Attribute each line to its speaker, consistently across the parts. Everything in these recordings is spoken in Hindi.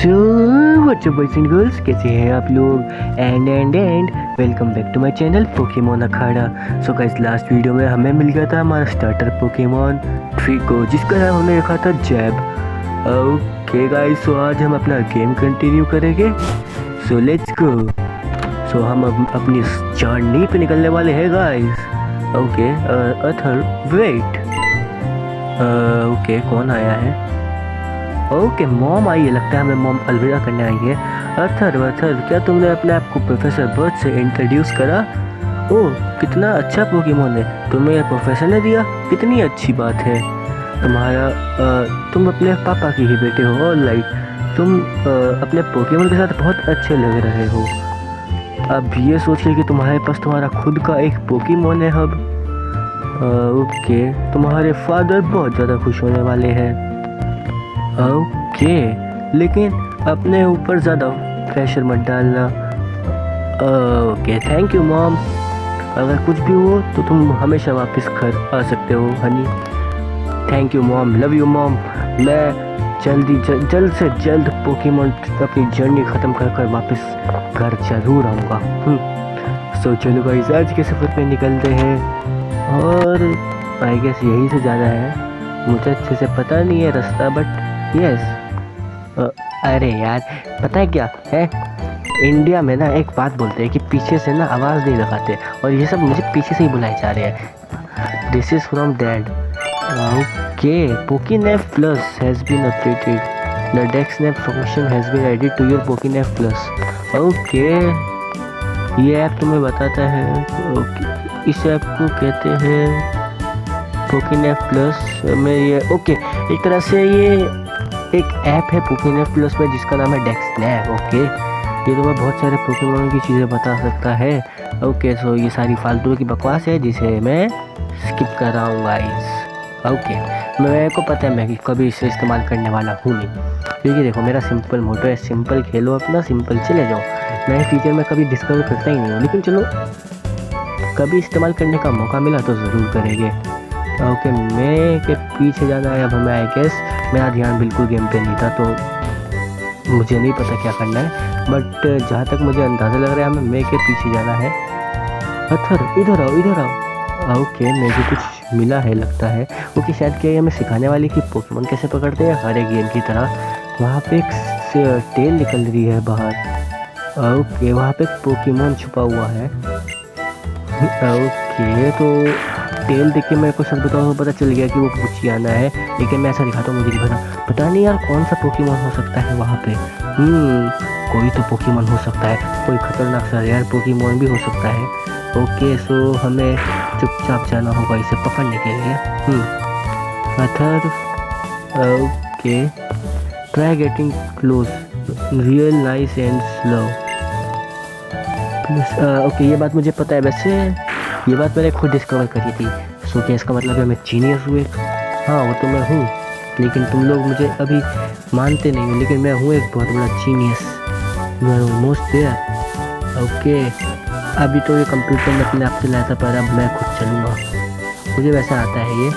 Speaker 1: So what's up boys and girls, कैसे हैं आप लोग। And welcome back to my channel Pokemon Akhada. So guys, last video में हमें मिल गया था हमारा स्टार्टर पोकेमोन ट्रिको, जिसका नाम हमने रखा था जैब। ओके गाइस, सो आज हम अपना गेम कंटिन्यू करेंगे। सो लेट्स गो। सो हम अब अपनी जर्नी पे निकलने वाले हैं guys. Okay Athar wait, okay कौन आया है? ओके मॉम आई है, लगता है हमें मॉम अलविदा करने आई है। अथर क्या तुमने अपने आप को प्रोफेसर बर्ड से इंट्रोड्यूस करा? ओह कितना अच्छा पोकेमोन है, तुम्हें यह प्रोफेसर ने दिया, कितनी अच्छी बात है। तुम अपने पापा की ही बेटे हो। ऑलराइट, तुम अपने पोकेमोन के साथ बहुत अच्छे लग रहे हो। अब ये सोचिए कि तुम्हारे पास तुम्हारा खुद का एक पोकेमोन है अब। ओके, तुम्हारे फादर बहुत ज़्यादा खुश होने वाले हैं। ओके, लेकिन अपने ऊपर ज़्यादा प्रेशर मत डालना। ओके थैंक यू मॉम, अगर कुछ भी हो तो तुम हमेशा वापस घर आ सकते हो Honey. Thank you mom, love you mom. मैं जल्द से जल्द पोकेमोन अपनी जर्नी ख़त्म कर कर वापस घर ज़रूर आऊँगा। सो चलो गाइस, आज के सफ़र पे निकलते हैं और आई गेस यहीं से जाना है। मुझे अच्छे से पता नहीं है रास्ता, बट यस। अरे यार पता है क्या है, इंडिया में ना एक बात बोलते हैं कि पीछे से ना आवाज़ नहीं लगाते, और ये सब मुझे पीछे से ही बुलाए जा रहे हैं। This is from dad. Okay, PokeNav plus has been updated, the DexNav function has been added to your PokeNav plus. Okay, ये ऐप तुम्हें बताता है। ओके, इस ऐप को कहते हैं पोकेनेफ प्लस में ये। ओके, एक तरह से ये एक ऐप है पोकेनेफ प्लस में जिसका नाम है डेक्सनेफ। ओके, ये तुम्हें बहुत सारे पोकेमोन की चीज़ें बता सकता है। ओके, सो ये सारी फालतू की बकवास है जिसे मैं स्किप कर रहा हूँ गाइस। ओके, मेरे को पता है मैं कि कभी इसे इस्तेमाल करने वाला हूँ नहीं, क्योंकि देखो मेरा सिंपल मोटो है, सिंपल खेलो अपना, सिंपल चले जाओ। नए फीचर में कभी डिस्कवर करता ही नहीं हूँ, लेकिन चलो कभी इस्तेमाल करने का मौका मिला तो ज़रूर करेंगे। ओके, मैं के पीछे जाना है अब हमें। आई गेस मेरा ध्यान बिल्कुल गेम पे नहीं था, तो मुझे नहीं पता क्या करना है, बट जहाँ तक मुझे अंदाज़ा लग रहा है हमें मैं के पीछे जाना है। अथर इधर आओ, इधर आओ। ओके, मुझे कुछ मिला है लगता है। ओके, शायद क्या हमें सिखाने वाली कि पोकेमोन कैसे पकड़ते हैं हर एक गेम की तरह। वहाँ पे एक टेल निकल रही है बाहर। ओके, वहाँ पे एक पोकेमोन छुपा हुआ है। ओके, तो टेल देख के मेरे को सच बताओ तो पता चल गया कि वो पुचियाना है, लेकिन मैं ऐसा दिखाता हूँ मुझे नहीं पता नहीं यार कौन सा पोकेमोन हो सकता है वहाँ पे। कोई तो पोकेमोन हो सकता है, कोई खतरनाक सा रेयर पोकेमोन भी हो सकता है। ओके, सो हमें चुपचाप जाना होगा इसे पकड़ने के लिए। Athar okay, try getting close, real nice and slow. Okay, ये बात मुझे पता है, वैसे ये बात मैंने खुद डिस्कवर करी थी। सो क्या इसका मतलब है मैं जीनियस हुए? हाँ वो तो मैं हूँ, लेकिन तुम लोग मुझे अभी मानते नहीं हो, लेकिन मैं हूँ एक बहुत बड़ा genius. You are almost there. Okay, अभी तो ये कंप्यूटर में अपने आप चलाया था, पर अब मैं खुद चलूँगा, मुझे वैसा आता है ये।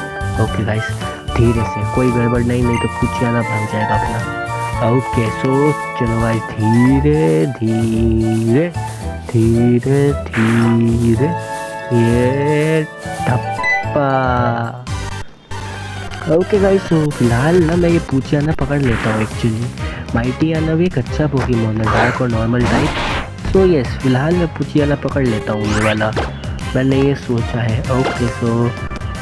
Speaker 1: ओके गाइस, धीरे से, कोई गड़बड़ नहीं तो पुचियाना भाग जाएगा अपना। ओके, सो चलो गाइस, धीरे धीरे धीरे धीरे, ये ठप्पा। ओके गाइस, सो फिलहाल ना मैं ये पुचियाना पकड़ लेता हूँ। एक्चुअली माइटियाना भी एक अच्छा पोकेमोन है, डार्क और नॉर्मल टाइप। सो यस, फिलहाल मैं पुचियाना पकड़ लेता हूँ ये वाला, मैंने ये सोचा है। Okay, so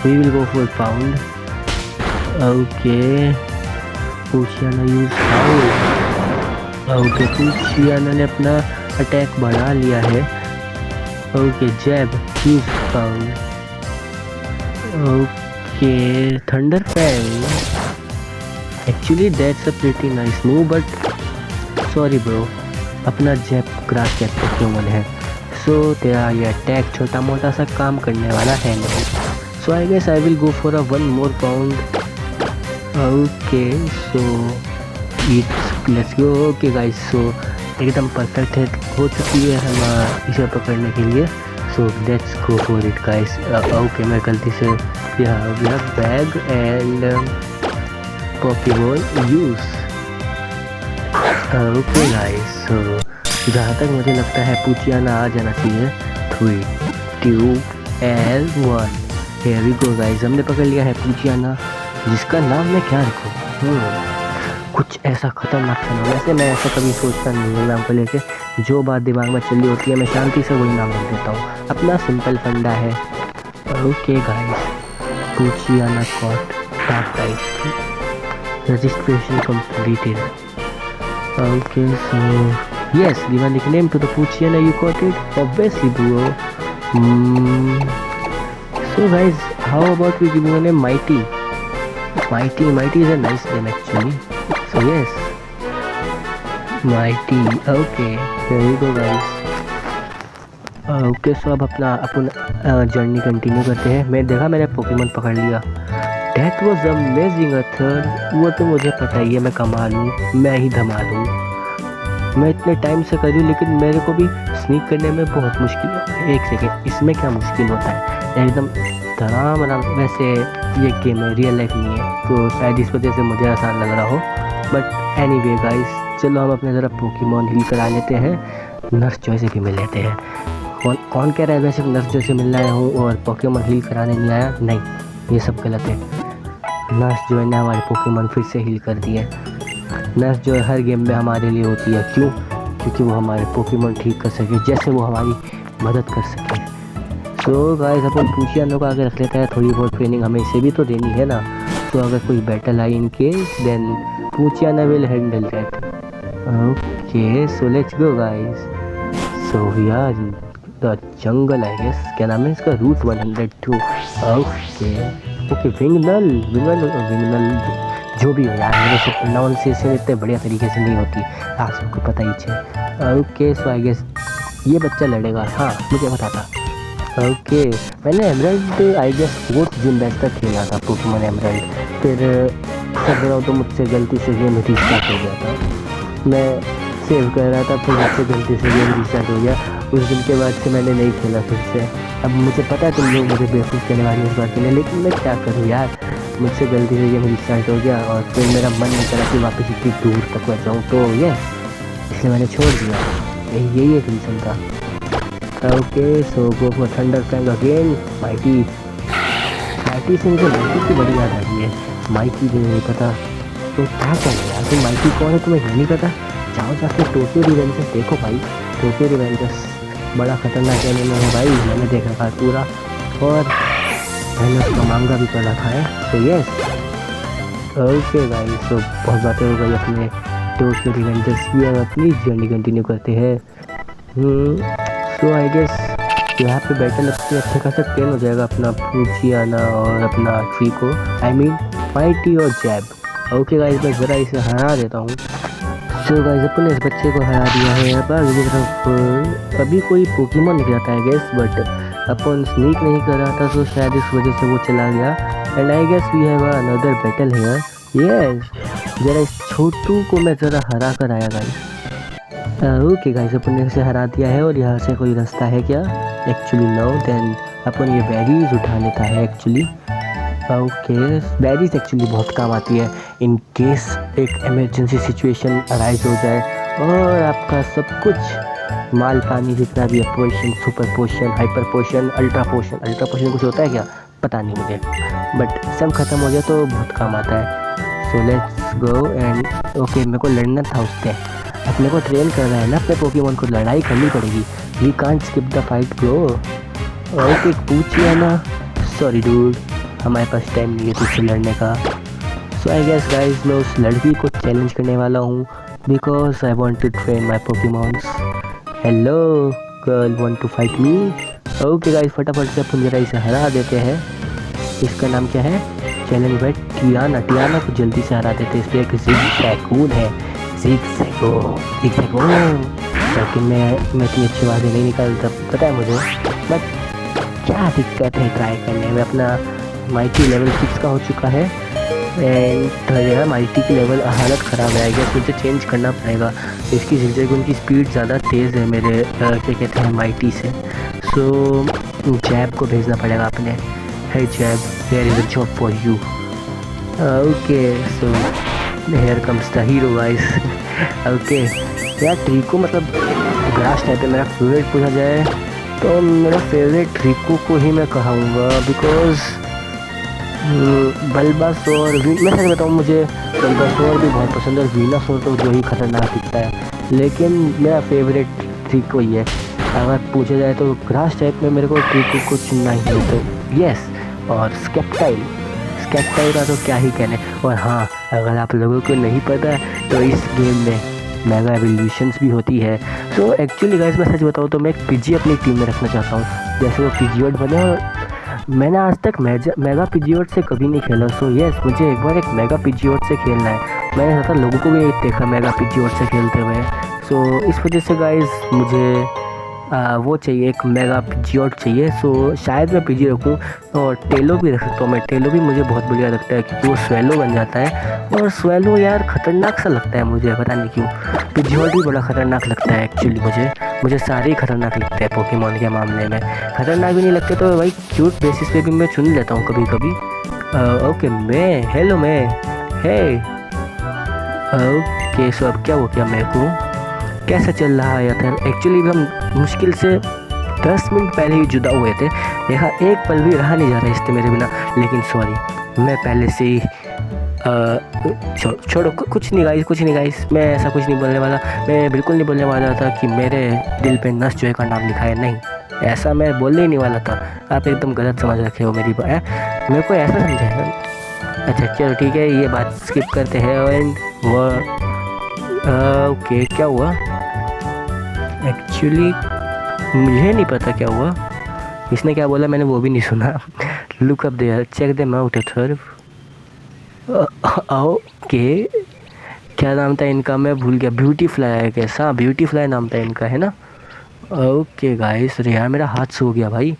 Speaker 1: we will go for pound. Okay, Poochyena use pound. Okay, Poochyena ने अपना अटैक बढ़ा लिया है। ओके, जैब use pound. Okay, thunder fang. Actually that's a pretty nice move, but sorry bro, अपना जैब ग्रास कैप पोकेमोन है, सो तेरा ये अटैक छोटा मोटा सा काम करने वाला है नहीं। So I guess I will go for a one more pound. Okay, so let's go. Okay guys, so एकदम परफेक्ट है, हो चुकी है हम इसे पकड़ने के लिए। So let's go for it guys. Okay, मैं गलती से यह bag and poke ball use. Okay guys, so जहाँ तक मुझे लगता है पूचियाना आ जाना चाहिए। 3, 2 and 1, here we go guys. हमने पकड़ लिया है पूचियाना, जिसका नाम मैं क्या रखूँ? कुछ ऐसा खतरनाक सा नाम। वैसे मैं ऐसा कभी सोचता नहीं हूँ नाम को लेके, जो बात दिमाग में चल रही होती है मैं शांति से वही नाम रख देता हूँ। अपना सिंपल फंडा है। Okay guys, Poochyena caught dark type, registration completed. Okay so yes, give a nickname to the Poochiana, you got it? Obviously bro. So guys, how about we give you a name Mighty? Mighty is a nice name actually. So yes, Mighty. Okay, here we go guys. Okay so अब अपन जर्नी कंटिन्यू करते हैं। मैंने पोकेमोन पकड़ लिया। That was amazing Athar. वो तो मुझे पता ही है मैं कमाल हूँ, मैं ही धमाल हूँ। मैं इतने टाइम से कर रही हूँ, लेकिन मेरे को भी स्नीक करने में बहुत मुश्किल है। एक सेकेंड, इसमें क्या मुश्किल होता है? एकदम धड़ाम। वैसे ये गेम है, रियल लाइफ नहीं है, तो शायद इस वजह से मुझे आसान लग रहा हो। बट एनीवे गाइस, चलो हम अपने ज़रा पोकेमोन हील करा लेते हैं। नर्स जॉय से भी मिल लेते हैं। कौन कह रहा है मैं सिर्फ नर्स जॉय से मिलने आया हूँ और पोकेमोन हील कराने नहीं आया? नहीं, ये सब गलत है। नर्स जॉय ने हमारे पोकेमोन फिर से हील कर दिए। नर्स जो हर गेम में हमारे लिए होती है। क्यों? क्योंकि वो हमारे पोकेमोन ठीक कर सके, जैसे वो हमारी मदद कर सके। तो गाइस, अपन पूचियाना को आगे रख लेते हैं। थोड़ी बहुत ट्रेनिंग हमें इसे भी तो देनी है ना। तो अगर कोई बैटल आई in case, then Poochyena will handle that. Okay so let's go guys. So यार द जंगल आई गेस, क्या नाम है इसका? रूट 102। ओके विंगनल जो भी हो यार, मेरे से प्रोनाउंसिएशन इतने बढ़िया तरीके से नहीं होती, आप सबको पता ही है। ओके सो आई गेस ये बच्चा लड़ेगा। हाँ, मुझे पता था। ओके, मैंने emerald I guess 4th gym badge तक खेला था पोकेमोन एमराल्ड। फिर सब रहा तो मुझसे गलती से गेम रीस्टार्ट हो गया था। मैं सेव कर रहा था, फिर मुझसे गलती से गेम रीस्टार्ट हो गया। उस दिन के बाद से मैंने नहीं खेला फिर से। अब मुझे पता है तुम लोग मुझे बेवकूफ़ करने वाले इस बात के लिए, लेकिन मैं क्या करूँ यार, मुझसे गलती से गेम रिस्टार्ट हो गया और फिर मेरा मन नहीं करा कि वापस इतनी दूर तक मैं जाऊँ, तो ये इसलिए मैंने छोड़ दिया। यही एक रीज़न था। Okay so go for thunder fang again. Mighty से मुझे माइटी की बड़ी याद आ रही है। माइटी भी नहीं पता तो क्या कर रहा है? तुम माइटी कौन है तुम्हें ये नहीं पता? जाओ जाके टोक्यो रिवेंजर्स देखो भाई। टोक्यो रिवेंजर्स बड़ा खतरनाक एनिमे है भाई, मैंने देख रखा है पूरा, और मैंने उसका मांगा भी पढ़ा था। सो यस, ओके गाइस, सो बहुत बातें हो गई अपने टोक्यो रिवेंजर्स की। अब अपनी जर्नी कंटिन्यू करते हैं। सो आई गेस यहाँ पे बैटल अपने अच्छे खासा ट्रेन हो जाएगा अपना पूचियाना और अपना ट्री को, आई मीन माइटी और जैब। ओके गाइस, मैं ज़रा इसे हरा देता हूँ। सो गाइस, अपन ने इस बच्चे को हरा दिया है। अब आगे की तरफ अभी कोई पोकेमोन निकला था आई गेस, बट अपन स्नीक नहीं कर रहा था, तो शायद इस वजह से वो चला गया। And I guess we have another battle here. Yes, जरा इस छोटू को मैं ज़रा हरा कर आया गाइस। ओके गाइस, अपन ने इसे हरा दिया है। और यहाँ से कोई रास्ता है क्या? Actually no. देन अपन ये बेरीज उठा लेता है एक्चुअली। ओके, बेरीज एक्चुअली बहुत काम आती है इन केस एक इमरजेंसी सिचुएशन अराइज हो जाए और आपका सब कुछ माल पानी जितना भी है, पोशन, सुपर पोशन, हाइपर पोशन, अल्ट्रा पोशन कुछ होता है क्या पता नहीं मुझे, बट सब खत्म हो जाए तो बहुत काम आता है। सो लेट्स गो एंड ओके, मेरे को लड़ना था उससे। अपने को ट्रेन कर रहा है ना अपने पोकेमोन को, लड़ाई करनी पड़ेगी। We can't skip the fight bro. Okay Poochyena, sorry dude, हमारे पास टाइम नहीं है तुझसे लड़ने का। सो आई गेस गाइस, मैं उस लड़की को चैलेंज करने वाला हूँ because I want to train my Pokemons. Hello girl, want to fight me? Okay guys, फटाफट से अपन जरा इसे हरा देते हैं। इसका नाम क्या है? चैलेंज भाई टियाना को जल्दी से हरा देते हैं। इस पर एक ज़िगज़ैगून है, ज़िगज़ैगो। लेकिन मैं इतनी अच्छी बातें नहीं निकालता, पता है मुझे, बट क्या दिक्कत है ट्राई करने में। अपना माइटी लेवल 6 का हो चुका है एंड माइटी की लेवल हालत ख़राब है। गया मुझे चेंज करना पड़ेगा। इसकी ज़िगज़ैगून की स्पीड ज़्यादा तेज़ है मेरे क्या कहते हैं माइटी से। सो जैब को भेजना पड़ेगा अपने। है जैब, there is a job for you. Okay so here comes the hero guys. Okay यार ट्रिको मतलब ग्रास टाइप है मेरा फेवरेट पूछा जाए तो मेरा फेवरेट ट्रिको को ही मैं कहूँगा, बिकॉज बल्बासोर मैं सच बताऊँ मुझे बल्बासोर भी बहुत पसंद है, वीनासोर तो जो ही खतरनाक दिखता है, लेकिन मेरा फेवरेट ट्रिको ही है। अगर पूछा जाए तो ग्रास टाइप में मेरे को ट्रिको को चुनना ही है तो यस। और स्केप्टाइल का तो क्या ही कहने। और हाँ अगर आप लोगों को नहीं पता तो इस गेम में मेगा एवोल्यूशंस भी होती है। सो एक्चुअली गाइस मैं सच बताऊँ तो मैं एक पीजी अपनी टीम में रखना चाहता हूँ, जैसे वो पीजीवर्ड बने। और मैंने आज तक मेगा पीजीवर्ड से कभी नहीं खेला। सो यस मुझे एक बार एक मेगा पीजीवर्ड से खेलना है। मैंने ज़्यादा लोगों को भी देखा मेगा पीजीवर्ड से खेलते हुए। सो इस वजह से गाइस मुझे वो चाहिए, एक मेगा पीजीवर्ड चाहिए। सो शायद मैं पीजी रखूँ और टेलो भी रख सकता हूँ मैं। टेलो भी मुझे बहुत बढ़िया लगता है क्योंकि वो स्वेलो बन जाता है, और स्वेलो यार खतरनाक सा लगता है मुझे, पता नहीं क्यों। पीजीवर्ड भी बड़ा खतरनाक लगता है एक्चुअली मुझे सारे ही खतरनाक लगते हैं पोकेमॉन के मामले में। खतरनाक भी नहीं लगते तो भाई क्यूट बेसिस पे भी मैं चुन लेता हूँ कभी कभी। ओके मैं हेलो मैं हे ओके। सो अब क्या हो गया मेरे को, कैसा चल रहा है यार। एक्चुअली हम मुश्किल से 10 मिनट पहले ही जुदा हुए थे, देखा एक पल भी रहा नहीं जा रहा इससे मेरे बिना। लेकिन सॉरी मैं पहले से ही छोड़ो कुछ नहीं गाइस, मैं ऐसा कुछ नहीं बोलने वाला। मैं बिल्कुल नहीं बोलने वाला था कि मेरे दिल पे नस जॉय का नाम लिखा है, नहीं ऐसा मैं बोलने ही नहीं वाला था। आप एकदम गलत समझ रखे हो मेरी बात, मेरे को ऐसा समझाएगा। अच्छा चलो ठीक है ये बात स्किप करते हैं। एंड वो ओके क्या हुआ एक्चुअली मुझे नहीं पता क्या हुआ, इसने क्या बोला मैंने वो भी नहीं सुना। Look up there, check them out थर्व। ओके क्या नाम था इनका मैं भूल गया, ब्यूटीफ्लाई है कैसा, ब्यूटीफ्लाई नाम था इनका है ना। ओके गाइस अरे यार मेरा हाथ सो गया भाई,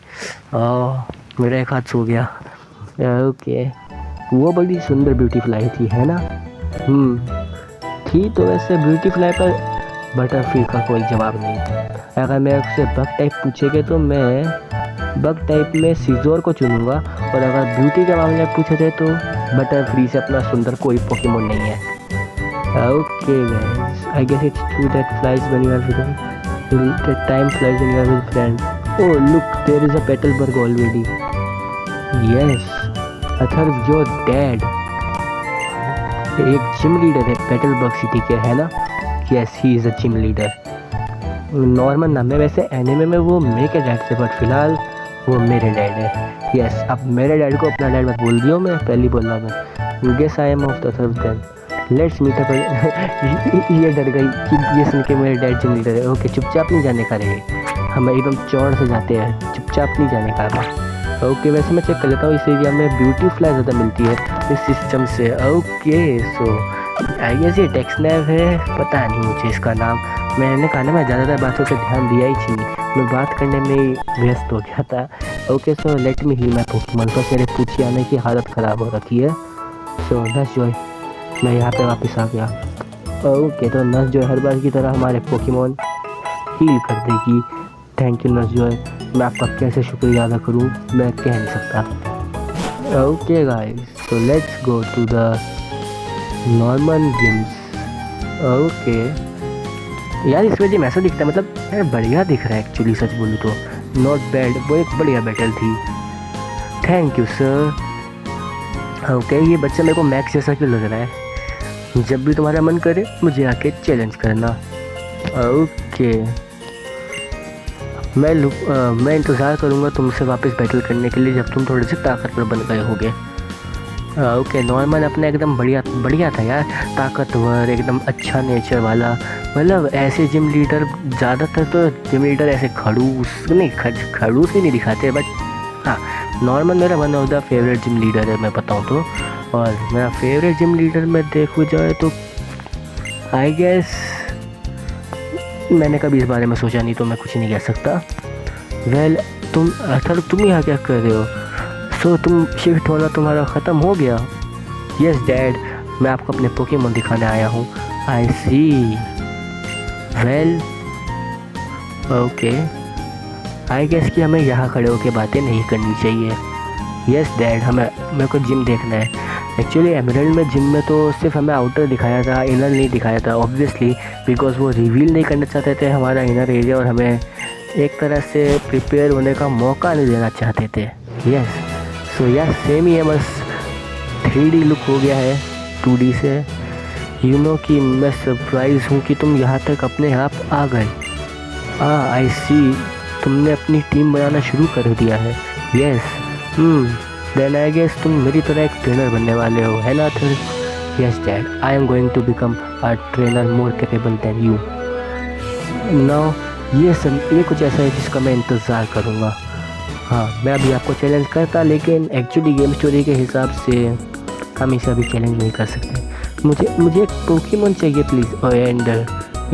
Speaker 1: मेरा एक हाथ सो गया। ओके वो बड़ी सुंदर ब्यूटीफ्लाई थी है ना। थी तो वैसे ब्यूटीफ्लाई, पर बटरफ्ली का कोई जवाब नहीं। अगर मैं उससे बग टाइप पूछेंगे तो मैं बग टाइप में सीजोर को चुनूंगा, और अगर ब्यूटी के मामले में पूछा जाए तो बटरफ्ली से अपना सुंदर कोई पोकेमोन नहीं है। Okay guys I guess it's true that flies when you are with that time flies when you are with friend. Oh look there is a Petalburg already. Yes Atharva your dad एक जिम लीडर है पेटलबर्ग सिटी के है ना। Yes he is a gym leader. Normal नाम है वैसे एनिमे में वो मेरे डैड से, बट फिलहाल वो मेरे डैड है। यस अब मेरे डैड को अपना डैड मत बोल दियो, मैं पहले बोल रहा मैं guess I am off the third then let's meet up. ये डर गई कि ये सुन के मेरे डैड जिम लीडर है। ओके चुपचाप नहीं जाने का रहे, हम एकदम चौड़ से जाते हैं, चुपचाप नहीं जाने का हमें। ओके वैसे मैं चेक कर लेता हूँ इस एरिया में ब्यूटीफ्लाई ज़्यादा मिलती है इस सिस्टम से। ओके सो आई गेस ये टेक्सनैव है, पता नहीं मुझे इसका नाम। मैंने कहा ना मैं ज़्यादातर बातों पे ध्यान दिया ही नहीं, मैं बात करने में ही व्यस्त हो गया था। Okay so let me heal my Pokemon, बस मेरे पूछी आने की हालत ख़राब हो रखी है। सो नस जॉय मैं यहाँ पे वापस आ गया। ओके तो नस जॉय हर बार की तरह हमारे पोकेमॉन हील कर देगी। थैंक यू नस जॉय, मैं आपका कैसे शुक्रिया अदा करूँ मैं कह नहीं सकता। Okay guys so let's go to the normal gyms. Okay यार इस वजह में ऐसा दिखता है, मतलब यार बढ़िया दिख रहा है एक्चुअली सच बोलूँ तो, नॉट बैड, वो एक बढ़िया बैटल थी। Thank you sir. ओके ये बच्चा मेरे को मैक्स जैसा क्यों लग रहा है, जब भी तुम्हारा मन करे मुझे आके चैलेंज करना। ओके मैं इंतज़ार करूँगा तुमसे वापस बैटल करने के लिए जब तुम थोड़े से ताकतवर बन गए होगे। ओके नॉर्मल अपना एकदम बढ़िया था यार, ताकतवर एकदम अच्छा नेचर वाला। मतलब ऐसे जिम लीडर ज़्यादातर तो जिम लीडर ऐसे खड़ूस भी नहीं दिखाते, बट हाँ नॉर्मल मेरा one of the favourite gym leader है मैं बताऊँ तो। और मेरा फेवरेट जिम लीडर में देखो जाए तो आई गेस मैंने कभी इस बारे में सोचा नहीं तो मैं कुछ नहीं कह सकता। वेल तुम यहाँ क्या कर रहे हो? सो तुम शिफ्ट होना तुम्हारा ख़त्म हो गया? यस डैड मैं आपको अपने पोकेमॉन दिखाने आया हूँ। आई सी वेल ओके आई गेस कि हमें यहाँ खड़े होकर बातें नहीं करनी चाहिए। यस डैड मेरे को जिम देखना है। एक्चुअली एमरल्ड में जिम में तो सिर्फ हमें आउटर दिखाया था, इनर नहीं दिखाया था ऑब्वियसली, बिकॉज वो रिवील नहीं करना चाहते थे हमारा इनर एरिया और हमें एक तरह से प्रिपेयर होने का मौका नहीं देना चाहते थे। यस, सो यस सेम ही है, बस 3D लुक हो गया है 2D से। यू नो कि मैं सरप्राइज़ हूँ कि तुम यहाँ तक अपने आप आ गए। आई सी, तुमने अपनी टीम बनाना शुरू कर दिया है। यस, देन आई गेस तुम मेरी तरह एक ट्रेनर बनने वाले हो, है ना Atharv? Yes dad, I am going to become a trainer more capable than you. Now ये कुछ ऐसा है जिसका मैं इंतज़ार करूँगा। हाँ, मैं अभी आपको चैलेंज करता, लेकिन एक्चुअली गेम स्टोरी के हिसाब से हम इसे अभी चैलेंज नहीं कर सकते। मुझे एक पोकेमॉन चाहिए प्लीज़। एंड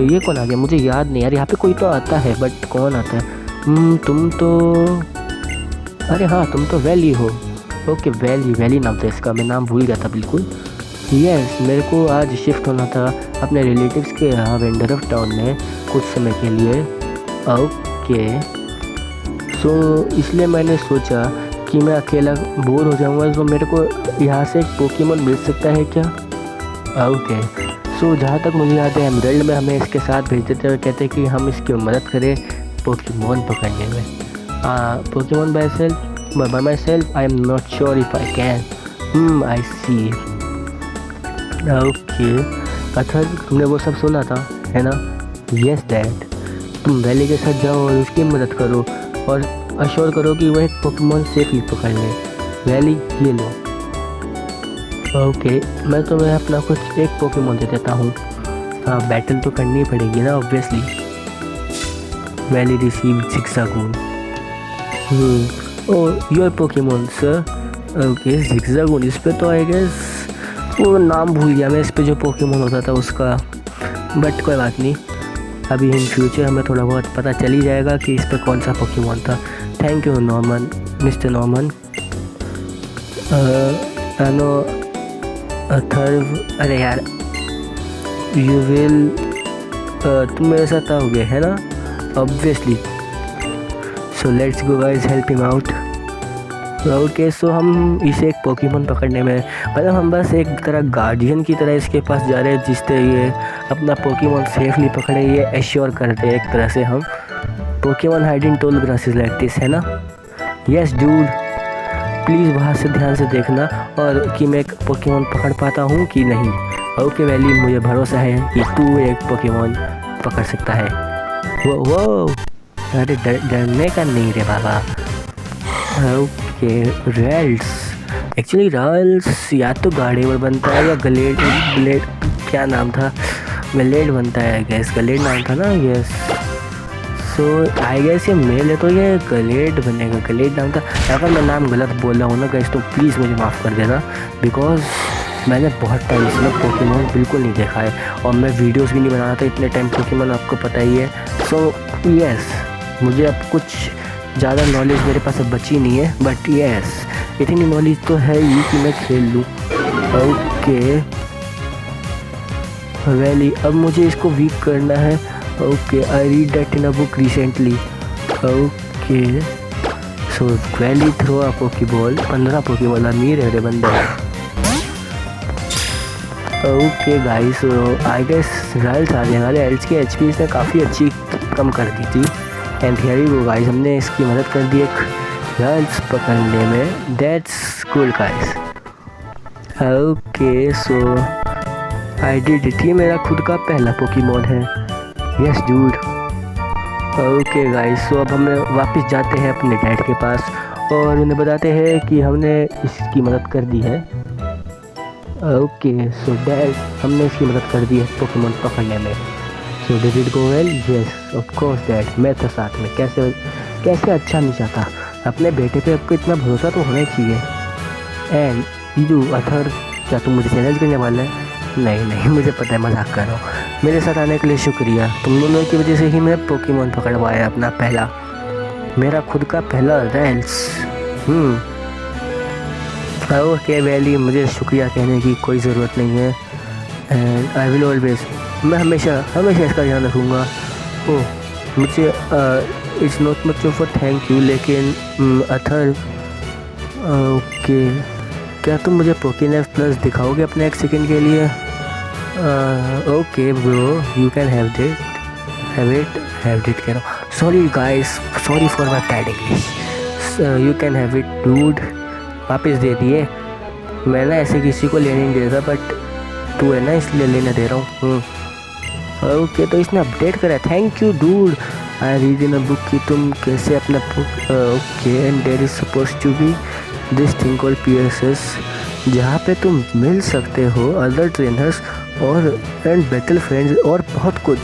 Speaker 1: ये कौन आ गया? मुझे याद नहीं यार, यहाँ पे कोई तो आता है बट कौन आता है? तुम तो, अरे हाँ तुम तो वैली हो। ओके, वैली नाम था इसका, मैं नाम भूल गया था बिल्कुल। यस, मेरे को आज शिफ्ट होना था अपने रिलेटिव्स के यहाँ वेंडरफ टाउन में कुछ समय के लिए। ओके, सो इसलिए मैंने सोचा कि मैं अकेला बोर हो जाऊँगा, तो मेरे को यहाँ से एक पोकेमॉन मिल सकता है क्या? ओके, सो जहाँ तक मुझे याद है एमरल्ड में हमें इसके साथ भेज देते और कहते हैं कि हम इसकी मदद करें पोकेमॉन पकड़ने में। Pokemon by myself I am not sure if I can. I see. Okay Athar, तुमने वो सब सुना था है ना? यस डैड, तुम वैली के साथ जाओ और उसकी मदद करो और अश्योर करो कि वह एक पोकेमॉन सेफली पकड़ ले। वैली ये लो। ओके, मैं तुम्हें अपना कुछ एक पोकेमॉन दे देता हूँ। हाँ, बैटल तो करनी पड़ेगी ना obviously. Wally receive Zigzagoon. Oh, your Pokemon sir. Okay, Zigzagoon, इस पे तो आई गेस वो नाम भूल गया मैं, इस पे जो पोकेमॉन होता था उसका, बट कोई बात नहीं, अभी इन फ्यूचर हमें थोड़ा बहुत पता चल ही जाएगा कि इस पे कौन सा पोकेमॉन था। Thank you Norman, mister Norman. No Atharv, अरे यार यू विल, तुम मेरे साथ आओगे है ना obviously. So let's go guys, help him out. Okay, so हम इसे एक पोकेमॉन पकड़ने में, मतलब हम बस एक तरह गार्डियन की तरह इसके पास जा रहे हैं, जिससे ये अपना पोकेमॉन सेफली पकड़े, ये एश्योर करते हैं एक तरह से हम। Pokemon hide in toll grasses like this, है ना? यस डूड, प्लीज़ वहाँ से ध्यान से देखना और कि मैं एक पोकेमॉन पकड़ पाता हूँ कि नहीं। ओके वैली, मुझे भरोसा है कि तू एक पोकेमॉन पकड़ सकता है। वो अरे डरने का नहीं रे बाबा। ओके, रेल्स, एक्चुअली रेल्स या तो गार्डेवर बनता है या ग्लेड, क्या नाम था, ग्लेड बनता है आई गेस, ग्लेड नाम था ना। यस, सो आई गेस ये मेल है तो ये ग्लेड बनेगा, ग्लेड नाम था। अगर मैं नाम गलत बोल रहा हूँ ना गाइस तो प्लीज़ मुझे माफ़ कर देना, बिकॉज मैंने बहुत टाइम से ना पोकेमॉन बिल्कुल नहीं देखा है और मैं वीडियोस भी नहीं बना रहा था इतने टाइम पोकेमॉन, आपको पता ही है। सो यस, मुझे अब कुछ ज़्यादा नॉलेज मेरे पास अब बची नहीं है, बट यस इतनी नॉलेज तो है ही कि मैं खेल लूँ। ओके वैली, अब मुझे इसको वीक करना है। Okay, I read that in a book recently. Okay, so Wally throw a poke ball, 15 poke ball, अमीर है रे बंदा। ओके गाइस, आई गेस राइल्स आ गए हमारे। एल्स की एचपी इसने काफ़ी अच्छी कम कर दी थी and here you go guys, हमने इसकी मदद कर दी एक राइल्स पकड़ने में। That's cool guys. Okay, so I did it, ये मेरा खुद का पहला पोकेमॉन है। Yes dude. ओके गाइस, सो अब हमें वापस जाते हैं अपने डैड के पास और उन्हें बताते हैं कि हमने इसकी मदद कर दी है। ओके, सो डैड, हमने इसकी मदद कर दी है पोकेमॉन पकड़ने में। So did it go well? Yes of course dad, मैं था साथ में, कैसे अच्छा नहीं चाहता, अपने बेटे पे आपको इतना भरोसा तो होना ही चाहिए। एंड यू अथर, क्या तुम मुझे चैलेंज करने वाला है? नहीं, मुझे पता है, मजाक कर रहा हूँ। मेरे साथ आने के लिए शुक्रिया, तुम दोनों की वजह से ही मैं पोकेमॉन पकड़वाया अपना पहला, मेरा खुद का पहला रेल्स। ओके वैली, मुझे शुक्रिया कहने की कोई ज़रूरत नहीं है। एंड आई विल ऑलवेज, मैं हमेशा इसका ध्यान रखूँगा। ओह मुझे it's not much of a thank you, लेकिन अथर ओके क्या तुम मुझे पोकेनेफ प्लस दिखाओगे अपने एक सेकंड के लिए? Okay bro, you can have it कह रहा हूँ। Sorry guys, sorry for my bad English. You can have it dude. वापस दे दिए। मैं ना ऐसे किसी को लेने नहीं देता, बट तू है ना इसलिए लेने दे रहा हूँ। ओके, तो इसने अपडेट करा। Thank you dude. I read in a book कि तुम कैसे अपना book. Okay, and there is suppose to be this thing called PSS, जहाँ पे तुम मिल सकते हो अदर ट्रेनर्स और एंड बैटल फ्रेंड्स और बहुत कुछ।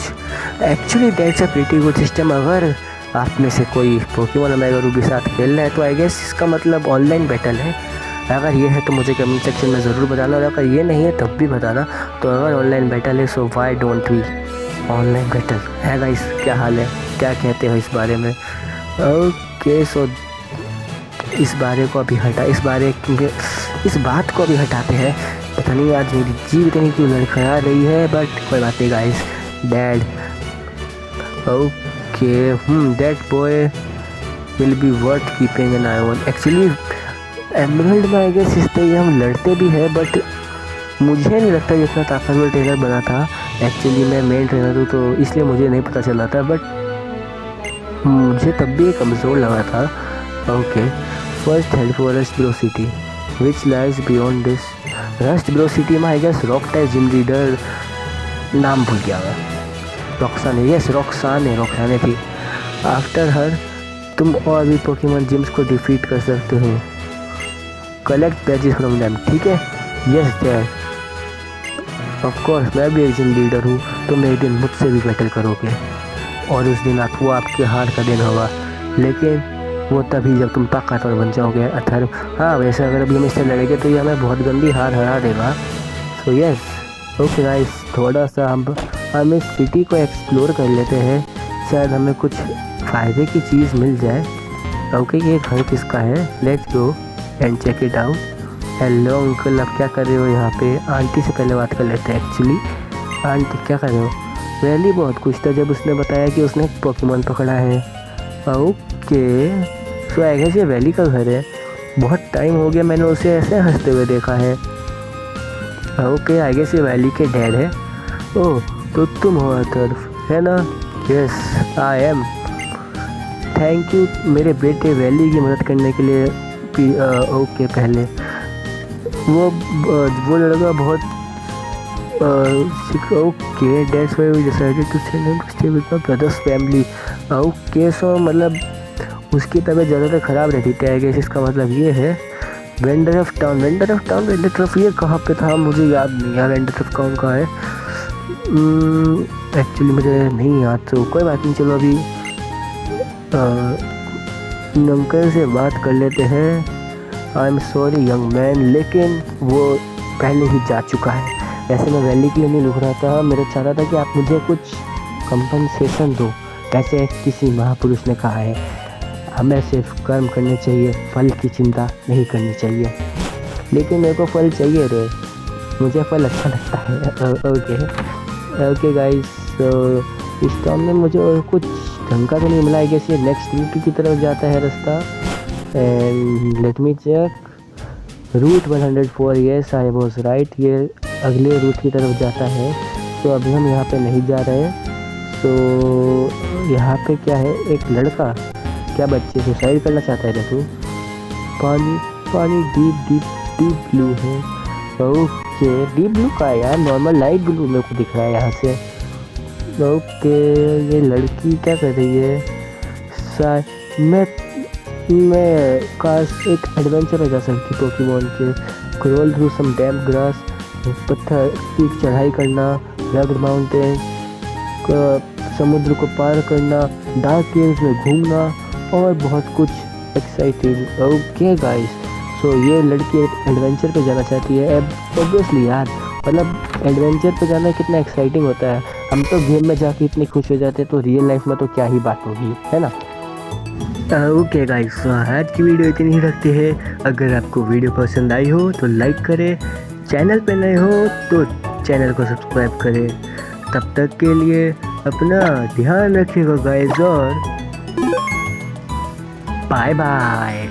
Speaker 1: Actually that's a pretty good system. अगर आप में से कोई पोकेमॉन ओमेगा रूबी साथ खेल रहा है तो आई गेस इसका मतलब ऑनलाइन बैटल है। अगर ये है तो मुझे कमेंट सेक्शन में ज़रूर बताना, और अगर ये नहीं है तब भी बताना। तो अगर ऑनलाइन बैटल है so why don't we online battle है गाइस। क्या हाल है, क्या कहते हो इस बारे में? ओके, सो इस बात को अभी हटाते हैं। पता नहीं आज मेरी जीव इतनी क्यों लड़खड़ा रही है, बट कोई बात नहीं guys. Dad, okay, that boy will be worth keeping an I on. Actually emerald में आई गेस इस तरह हम लड़ते भी हैं, बट मुझे नहीं लगता जितना ताकतवर ट्रेनर बना था। एक्चुअली मैं मेन ट्रेनर हूँ तो इसलिए मुझे नहीं पता चला था, बट मुझे तब भी कमज़ोर लगा था। Okay, first head for Rustboro city which lies beyond this. Rustboro city में I guess rock type gym leader, नाम भूल गया मैं। रॉक्साने, यस रॉक्साने थी। आफ्टर हर तुम और भी पोकेमॉन जिम्स को डिफीट कर सकते हो। कलेक्ट बैजेस फ्रॉम देम, ठीक है? यस डैड, ऑफ कोर्स मैं भी एक जिम लीडर हूँ। तुम एक दिन मुझसे भी बैटल करोगे और उस दिन वो आपके हार का दिन होगा, लेकिन वो तभी जब तुम ताकतवर बन जाओगे अथर्व। हाँ, वैसे अगर अभी हम इससे लड़ेंगे तो ये हमें बहुत गंदी हार हरा देगा। सो यस, ओके गाइस, थोड़ा सा हम इस सिटी को एक्सप्लोर कर लेते हैं, शायद हमें कुछ फ़ायदे की चीज़ मिल जाए। ओके, ये घर किसका है? Let's go and check it out. Hello uncle, आप क्या कर रहे हो यहाँ पे? आंटी से पहले बात कर लेते हैं। एक्चुअली आंटी क्या कर रहे हो? वैली बहुत खुश था जब उसने बताया कि उसने पोकेमॉन पकड़ा है। ओके, सो आई गेस ये वैली का घर है। बहुत टाइम हो गया मैंने उसे ऐसे हंसते हुए देखा है। ओके, आई गेस ये वैली के डैड है। ओह, तो तुम हो अथर्व, है ना? Yes I am. Thank you मेरे बेटे वैली की मदद करने के लिए। ओके, पहले वो लड़का बहुत okay, that's why we decided to stay with my brother's family. Okay, so मतलब उसकी तबीयत ज़्यादातर ख़राब रहती थी आई गेस, इसका मतलब ये है। वेंडर ऑफ टाउन ये कहाँ पे था मुझे याद नहीं यार। वेंडर ऑफ टाउन कहाँ है? एक्चुअली मुझे नहीं याद, तो कोई बात नहीं। चलो अभी अंकल से बात कर लेते हैं। I am sorry young man, लेकिन वो पहले ही जा चुका है। वैसे मैं वैली के लिए नहीं लिख रहा था, मेरा चाह रहा था कि आप मुझे कुछ कंपनसेशन दो। कैसे किसी महापुरुष ने कहा है, हमें सिर्फ कर्म करने चाहिए, फल की चिंता नहीं करनी चाहिए। लेकिन मेरे को फल चाहिए रे, मुझे फल अच्छा लगता है। ओके गाइस, तो इस टाइम में मुझे और कुछ ढंग का तो नहीं मिला है। कैसे नेक्स्ट रूट की तरफ जाता है रास्ता। And let me check route 104। Yes I was right, ये अगले रूट की तरफ जाता है। तो अभी हम यहाँ पे नहीं जा रहे हैं। तो यहाँ पे क्या है? एक लड़का, क्या बच्चे सुसाइड करना चाहता है रे तू? पानी डीप ब्लू है। ओके, डीप ब्लू का है यार, नॉर्मल लाइट ब्लू मेरे को दिख रहा है यहाँ से। ओके, ये लड़की क्या कर रही है? मैं काश एक एडवेंचर हो जा सकती पोकेमॉन के। Crawl through some damn grass, पत्थर की चढ़ाई करना, रग्ड माउंटेन, समुद्र को पार करना, डार्क केव्स में घूमना और बहुत कुछ एक्साइटिंग। ओके गाइस, सो ये लड़की एडवेंचर पे जाना चाहती है। ऑब्वियसली यार, मतलब एडवेंचर पे जाना कितना एक्साइटिंग होता है। हम तो गेम में जाके इतने खुश हो जाते हैं, तो रियल लाइफ में तो क्या ही बात होगी, है ना? ओके गाइस, आज की वीडियो इतनी ही रखते हैं। अगर आपको वीडियो पसंद आई हो तो लाइक करें, चैनल पे नए हो तो चैनल को सब्सक्राइब करें। तब तक के लिए अपना ध्यान रखिएगा गाइस, और बाय बाय।